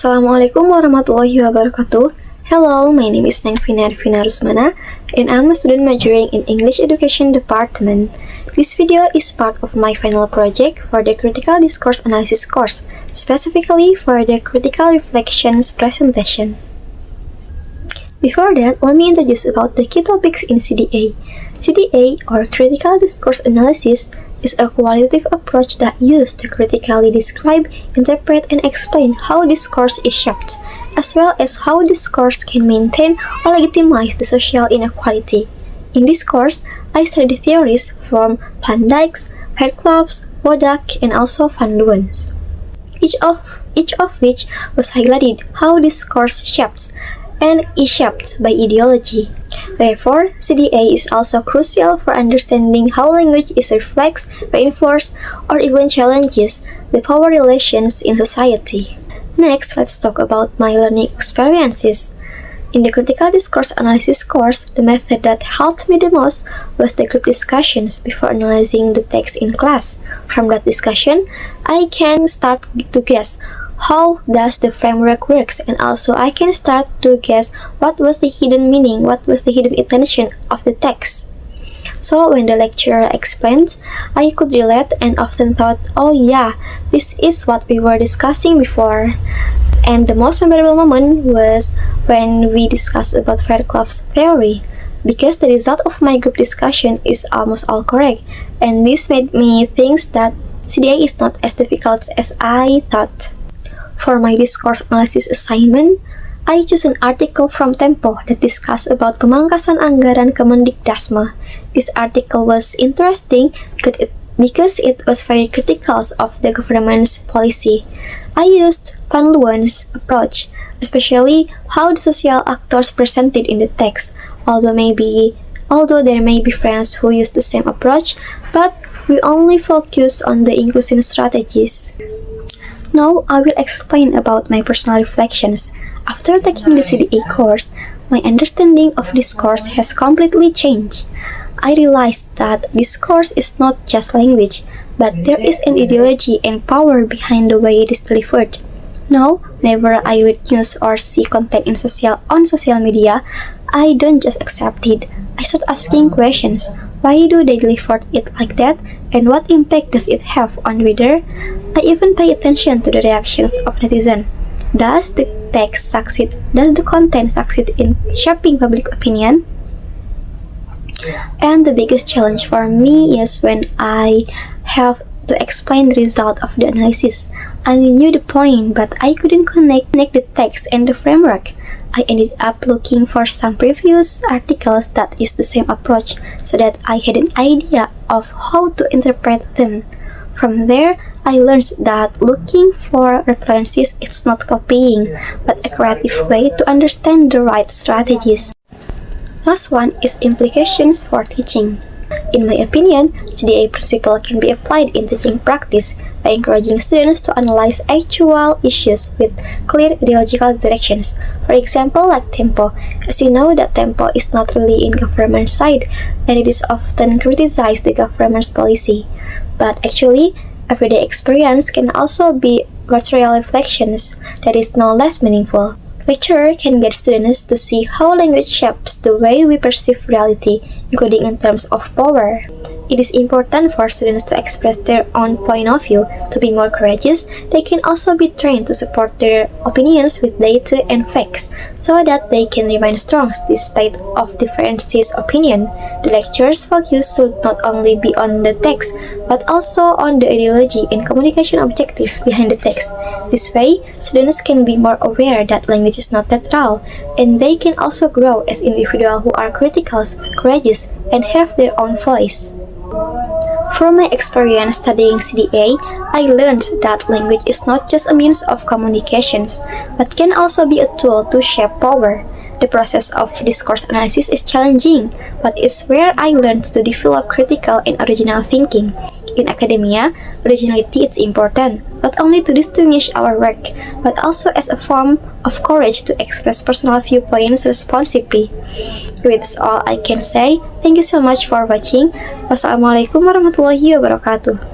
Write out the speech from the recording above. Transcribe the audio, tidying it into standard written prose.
Assalamualaikum warahmatullahi wabarakatuh. Hello, my name is Nengvina Rusmana, and I'm a student majoring in English Education Department. This video is part of my final project for the Critical Discourse Analysis course, specifically for the Critical Reflections presentation. Before that, let me introduce about the key topics in CDA. CDA, or Critical Discourse Analysis, is a qualitative approach that used to critically describe, interpret, and explain how discourse is shaped, as well as how discourse can maintain or legitimize the social inequality. In this course, I study theories from Van Dijk's, Fairclough's, Wodak, and also Van Leeuwen's, each of which was highlighted how discourse shapes and is shaped by ideology. Therefore, CDA is also crucial for understanding how language is reflects, reinforces, or even challenges the power relations in society. Next, let's talk about my learning experiences. In the Critical Discourse Analysis course, the method that helped me the most was the group discussions before analyzing the text in class. From that discussion, I can start to guess how does the framework works, and also I can start to guess what was the hidden meaning, what was the hidden intention of the text. So when the lecturer explains, I could relate and often thought, oh yeah, this is what we were discussing before. And the most memorable moment was when we discussed about Fairclough's theory, because the result of my group discussion is almost all correct, and this made me think that CDA is not as difficult as I thought. For my discourse analysis assignment, I chose an article from Tempo that discussed about pemangkasan anggaran Kemendikdasme. This article was interesting because it was very critical of the government's policy. I used Van Leeuwen's approach, especially how the social actors presented in the text, although there may be friends who use the same approach, but we only focus on the inclusion strategies. Now, I will explain about my personal reflections. After taking the CDA course, my understanding of discourse has completely changed. I realized that discourse is not just language, but there is an ideology and power behind the way it is delivered. Now, whenever I read news or see content on social media, I don't just accept it. I start asking questions. Why do they deliver it like that? And what impact does it have on reader? I even pay attention to the reactions of netizens. Does the text succeed? Does the content succeed in shaping public opinion? And the biggest challenge for me is when I have to explain the result of the analysis. I knew the point, but I couldn't connect the text and the framework. I ended up looking for some previous articles that used the same approach so that I had an idea of how to interpret them. From there, I learned that looking for references is not copying, but a creative way to understand the right strategies. Last one is implications for teaching. In my opinion, CDA principle can be applied in teaching practice by encouraging students to analyze actual issues with clear ideological directions. For example, like Tempo. As you know that Tempo is not really in government side, and it is often criticized the government's policy. But actually, everyday experience can also be material reflections that is no less meaningful. Lecturer can get students to see how language shapes the way we perceive reality, including in terms of power. It is important for students to express their own point of view. To be more courageous, they can also be trained to support their opinions with data and facts, so that they can remain strong despite of differences opinion. The lecture's focus should not only be on the text, but also on the ideology and communication objective behind the text. This way, students can be more aware that language is not neutral, and they can also grow as individuals who are critical, courageous, and have their own voice. From my experience studying CDA, I learned that language is not just a means of communications, but can also be a tool to shape power. The process of discourse analysis is challenging, but it's where I learned to develop critical and original thinking. In academia, originality is important, not only to distinguish our work, but also as a form of courage to express personal viewpoints responsibly. That's all I can say. Thank you so much for watching. Wassalamualaikum warahmatullahi wabarakatuh.